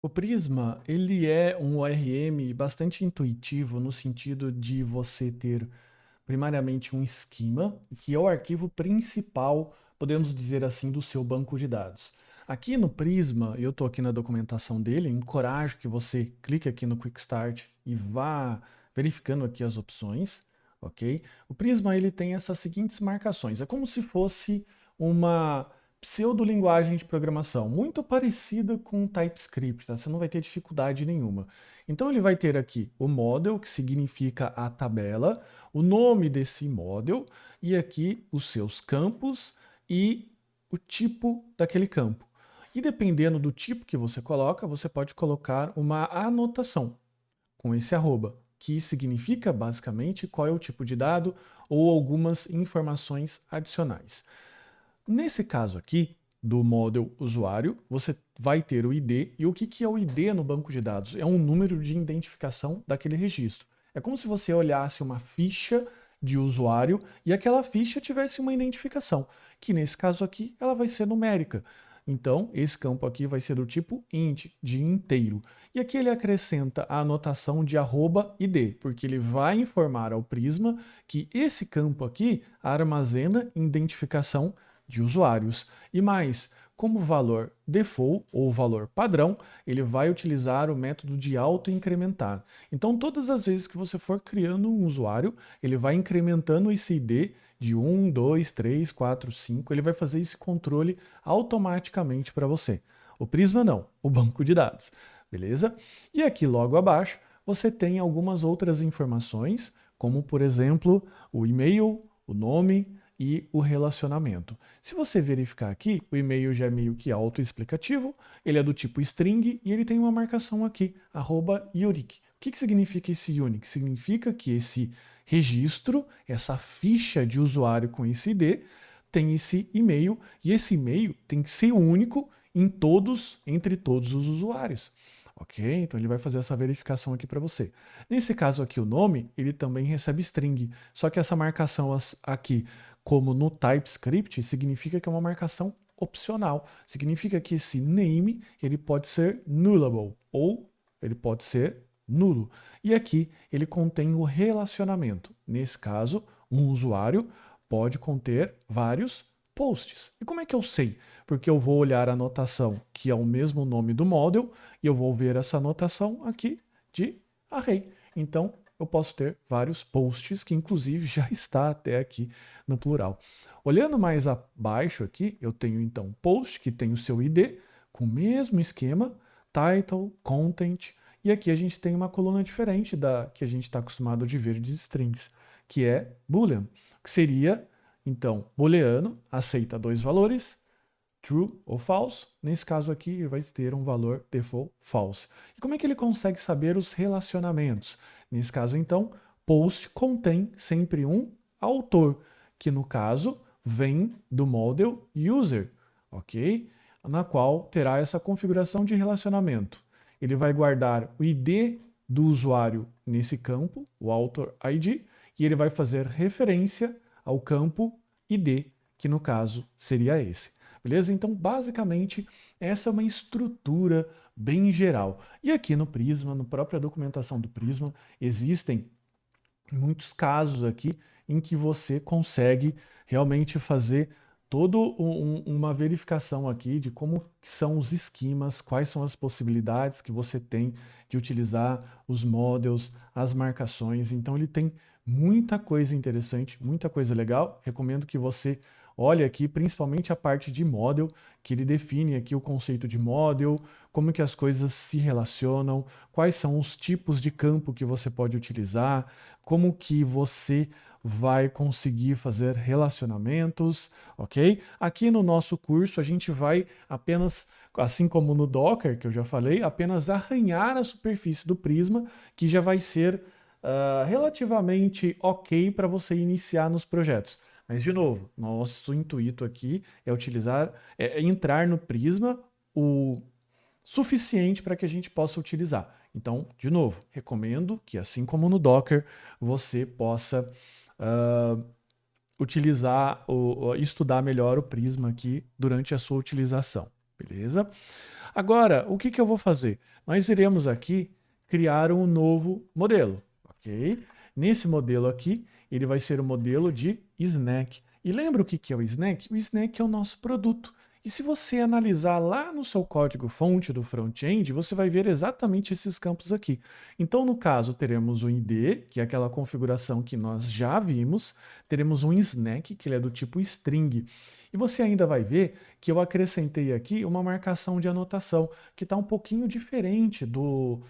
O Prisma, ele é um ORM bastante intuitivo no sentido de você ter primariamente um esquema, que é o arquivo principal, podemos dizer assim, do seu banco de dados. Aqui no Prisma, eu estou aqui na documentação dele, encorajo que você clique aqui no Quick Start e vá verificando aqui as opções, ok? O Prisma ele tem essas seguintes marcações, é como se fosse uma pseudo-linguagem de programação, muito parecida com o TypeScript, tá? Você não vai ter dificuldade nenhuma. Então ele vai ter aqui o model, que significa a tabela, o nome desse model e aqui os seus campos e o tipo daquele campo. E dependendo do tipo que você coloca, você pode colocar uma anotação com esse arroba, que significa basicamente qual é o tipo de dado ou algumas informações adicionais. Nesse caso aqui, do model usuário, você vai ter o ID. E o que é o ID no banco de dados? É um número de identificação daquele registro. É como se você olhasse uma ficha de usuário e aquela ficha tivesse uma identificação, que nesse caso aqui ela vai ser numérica. Então, esse campo aqui vai ser do tipo int, de inteiro. E aqui ele acrescenta a anotação de @id, porque ele vai informar ao Prisma que esse campo aqui armazena identificação de usuários. E mais, como valor default ou valor padrão, ele vai utilizar o método de auto-incrementar. Então, todas as vezes que você for criando um usuário, ele vai incrementando esse ID de 1, 2, 3, 4, 5, ele vai fazer esse controle automaticamente para você. O Prisma não, o banco de dados, beleza? E aqui logo abaixo, você tem algumas outras informações, como por exemplo, o e-mail, o nome, e o relacionamento. Se você verificar aqui, o e-mail já é meio que autoexplicativo, ele é do tipo string e ele tem uma marcação aqui, @unique. O que significa esse unique? Significa que esse registro, essa ficha de usuário com esse ID, tem esse e-mail e esse e-mail tem que ser único em todos, entre todos os usuários. Ok? Então ele vai fazer essa verificação aqui para você. Nesse caso aqui, o nome, ele também recebe string, só que essa marcação aqui, como no TypeScript, significa que é uma marcação opcional. Significa que esse name ele pode ser nullable ou ele pode ser nulo. E aqui ele contém o relacionamento. Nesse caso, um usuário pode conter vários posts. E como é que eu sei? Porque eu vou olhar a anotação, que é o mesmo nome do model, e eu vou ver essa anotação aqui de array. Então, eu posso ter vários posts, que inclusive já está até aqui no plural. Olhando mais abaixo aqui, eu tenho então post, que tem o seu ID, com o mesmo esquema, title, content, e aqui a gente tem uma coluna diferente da que a gente está acostumado de ver de strings, que é boolean, que seria, então, booleano, aceita dois valores, true ou false. Nesse caso aqui, ele vai ter um valor default false. E como é que ele consegue saber os relacionamentos? Nesse caso, então, post contém sempre um autor, que no caso vem do model user, ok? Na qual terá essa configuração de relacionamento. Ele vai guardar o ID do usuário nesse campo, o author ID, e ele vai fazer referência ao campo ID, que no caso seria esse. Beleza? Então, basicamente, essa é uma estrutura bem geral. E aqui no Prisma, na própria documentação do Prisma, existem muitos casos aqui em que você consegue realmente fazer toda uma verificação aqui de como são os esquemas, quais são as possibilidades que você tem de utilizar os models, as marcações. Então ele tem muita coisa interessante, muita coisa legal. Recomendo que você olhe aqui, principalmente a parte de model, que ele define aqui o conceito de model, como que as coisas se relacionam, quais são os tipos de campo que você pode utilizar, como que você vai conseguir fazer relacionamentos, ok? Aqui no nosso curso a gente vai apenas, assim como no Docker, que eu já falei, apenas arranhar a superfície do Prisma, que já vai ser relativamente ok para você iniciar nos projetos. Mas, de novo, nosso intuito aqui é utilizar, é entrar no Prisma o suficiente para que a gente possa utilizar. Então, de novo, recomendo que, assim como no Docker, você possa estudar melhor o Prisma aqui durante a sua utilização, beleza? Agora, o que eu vou fazer? Nós iremos aqui criar um novo modelo, ok? Nesse modelo aqui, ele vai ser o modelo de snack. E lembra o que é o snack? O snack é o nosso produto. E se você analisar lá no seu código-fonte do front-end, você vai ver exatamente esses campos aqui. Então, no caso, teremos o ID, que é aquela configuração que nós já vimos, teremos um snack, que ele é do tipo string. E você ainda vai ver que eu acrescentei aqui uma marcação de anotação, que está um pouquinho diferente do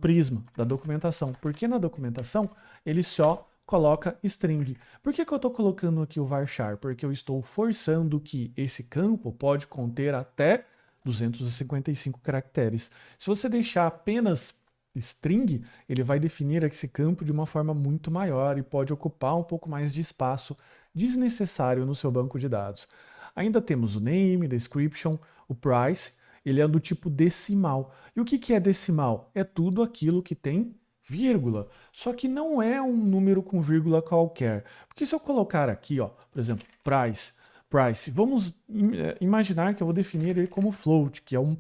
Prisma, da documentação. Porque na documentação, ele só coloca string. Por que eu estou colocando aqui o varchar? Porque eu estou forçando que esse campo pode conter até 255 caracteres. Se você deixar apenas string, ele vai definir esse campo de uma forma muito maior e pode ocupar um pouco mais de espaço desnecessário no seu banco de dados. Ainda temos o name, description, o price, ele é do tipo decimal. E o que é decimal? É tudo aquilo que tem vírgula. Só que não é um número com vírgula qualquer. Porque se eu colocar aqui, ó, por exemplo, price, vamos imaginar que eu vou definir ele como float, que é um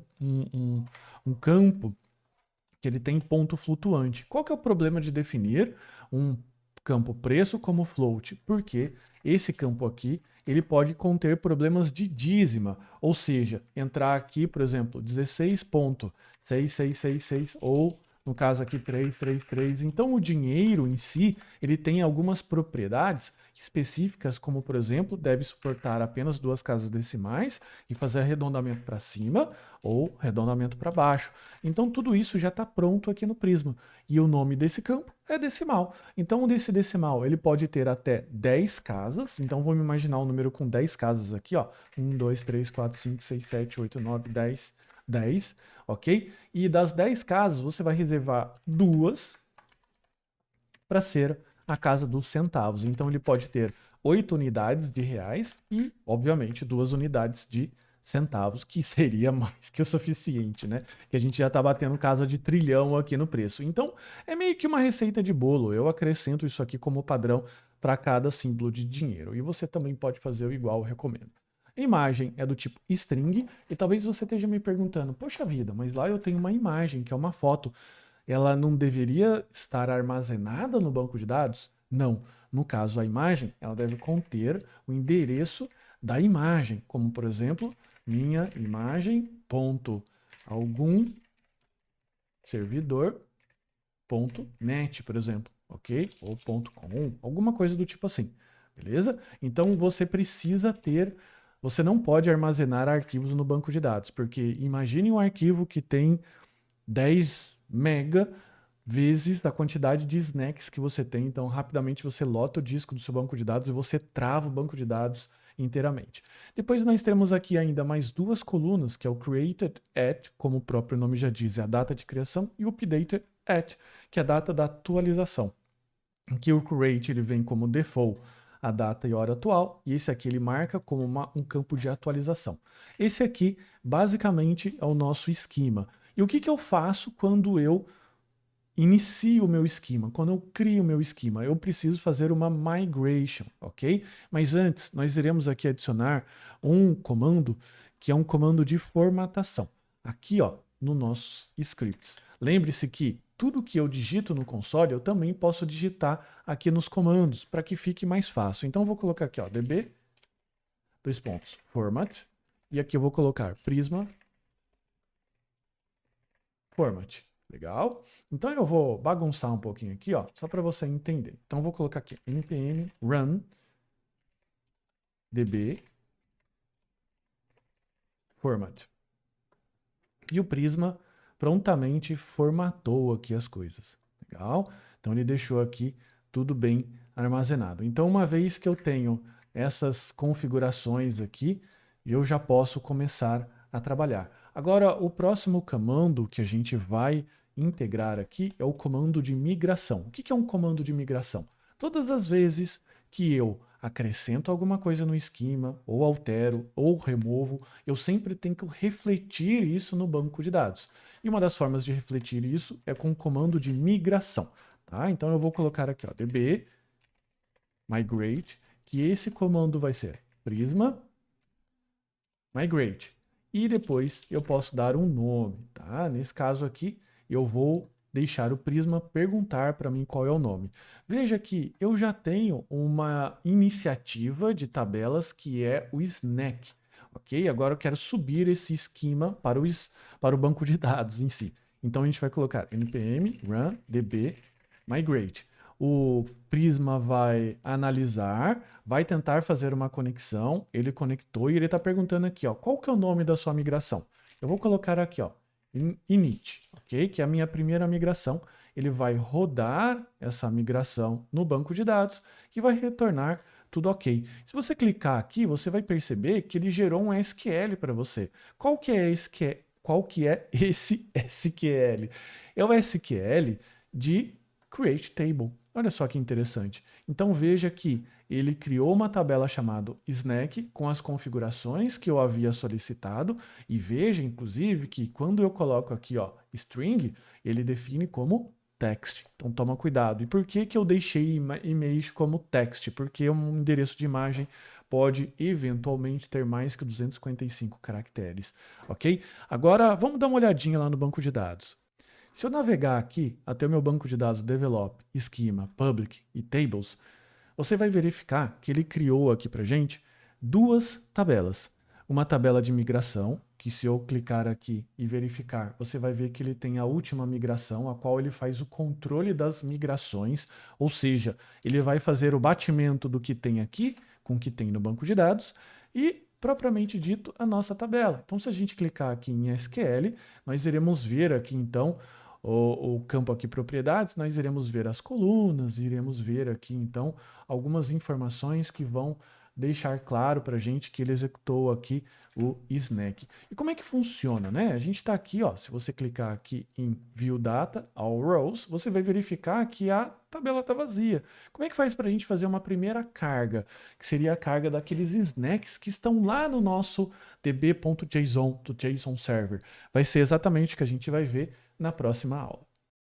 campo que ele tem ponto flutuante. Qual que é o problema de definir um campo preço como float? Porque esse campo aqui, ele pode conter problemas de dízima, ou seja, entrar aqui, por exemplo, 16.6666 ou no caso aqui 333. Então o dinheiro em si, ele tem algumas propriedades específicas, como por exemplo, deve suportar apenas duas casas decimais e fazer arredondamento para cima ou arredondamento para baixo. Então tudo isso já está pronto aqui no Prisma. E o nome desse campo é decimal. Então desse decimal ele pode ter até 10 casas. Então vamos imaginar um número com 10 casas aqui, ó. 1, 2, 3, 4, 5, 6, 7, 8, 9, 10, 10, ok? E das 10 casas você vai reservar duas para ser a casa dos centavos. Então ele pode ter 8 unidades de reais e, obviamente, 2 unidades de centavos, que seria mais que o suficiente, né? Que a gente já está batendo casa de trilhão aqui no preço. Então, é meio que uma receita de bolo. Eu acrescento isso aqui como padrão para cada símbolo de dinheiro. E você também pode fazer o igual, eu recomendo. A imagem é do tipo string, e talvez você esteja me perguntando, poxa vida, mas lá eu tenho uma imagem, que é uma foto, ela não deveria estar armazenada no banco de dados? Não. No caso, a imagem, ela deve conter o endereço da imagem, como por exemplo, minha imagem ponto algum servidor ponto net, por exemplo, ok? Ou ponto .com, alguma coisa do tipo assim, beleza? Então você precisa ter, você não pode armazenar arquivos no banco de dados, porque imagine um arquivo que tem 10 mega vezes a quantidade de snacks que você tem. Então, rapidamente você lota o disco do seu banco de dados e você trava o banco de dados inteiramente. Depois nós temos aqui ainda mais duas colunas, que é o created at, como o próprio nome já diz, é a data de criação, e o updated at, que é a data da atualização. Aqui o create ele vem como default a data e hora atual, e esse aqui ele marca como um campo de atualização. Esse aqui, basicamente, é o nosso esquema. E o que eu faço quando eu inicio o meu esquema? Quando eu crio o meu esquema, eu preciso fazer uma migration, ok? Mas antes, nós iremos aqui adicionar um comando que é um comando de formatação. Aqui, ó, no nossos scripts. Lembre-se que tudo que eu digito no console, eu também posso digitar aqui nos comandos, para que fique mais fácil. Então, eu vou colocar aqui, ó, db, dois pontos, format, e aqui eu vou colocar prisma, format. Legal? Então eu vou bagunçar um pouquinho aqui, ó, só para você entender. Então eu vou colocar aqui npm run db format. E o Prisma prontamente formatou aqui as coisas. Legal? Então ele deixou aqui tudo bem armazenado. Então uma vez que eu tenho essas configurações aqui, eu já posso começar a trabalhar. Agora, o próximo comando que a gente vai integrar aqui é o comando de migração. O que é um comando de migração? Todas as vezes que eu acrescento alguma coisa no esquema, ou altero, ou removo, eu sempre tenho que refletir isso no banco de dados. E uma das formas de refletir isso é com o comando de migração. Tá? Então eu vou colocar aqui, ó, db migrate, que esse comando vai ser prisma migrate. e depois eu posso dar um nome, tá? Nesse caso aqui, eu vou deixar o Prisma perguntar para mim qual é o nome. Veja que eu já tenho uma iniciativa de tabelas que é o Snack, ok? Agora eu quero subir esse esquema para o banco de dados em si. Então a gente vai colocar npm run db migrate. O Prisma vai analisar, vai tentar fazer uma conexão, ele conectou e ele está perguntando aqui, ó, qual que é o nome da sua migração? Eu vou colocar aqui, ó, init, ok? Que é a minha primeira migração. Ele vai rodar essa migração no banco de dados e vai retornar tudo ok. Se você clicar aqui, você vai perceber que ele gerou um SQL para você. Qual que é esse SQL? É o SQL de Create Table. Olha só que interessante. Então veja que ele criou uma tabela chamada Snack com as configurações que eu havia solicitado e veja, inclusive, que quando eu coloco aqui, ó, string, ele define como text. Então toma cuidado. E por que que eu deixei image como text? Porque um endereço de imagem pode eventualmente ter mais que 255 caracteres, ok? Agora vamos dar uma olhadinha lá no banco de dados. Se eu navegar aqui até o meu banco de dados Develop, Schema, Public e Tables, você vai verificar que ele criou aqui para gente duas tabelas. Uma tabela de migração, que se eu clicar aqui e verificar, você vai ver que ele tem a última migração, a qual ele faz o controle das migrações, ou seja, ele vai fazer o batimento do que tem aqui com o que tem no banco de dados e, propriamente dito, a nossa tabela. Então, se a gente clicar aqui em SQL, nós iremos ver aqui, então, o campo aqui propriedades, nós iremos ver as colunas, iremos ver aqui então algumas informações que vão deixar claro para a gente que ele executou aqui o snack. E como é que funciona, né? A gente está aqui, ó, se você clicar aqui em View Data, All Rows, você vai verificar que a tabela está vazia. Como é que faz para a gente fazer uma primeira carga, que seria a carga daqueles snacks que estão lá no nosso db.json, do JSON Server? Vai ser exatamente o que a gente vai ver na próxima aula.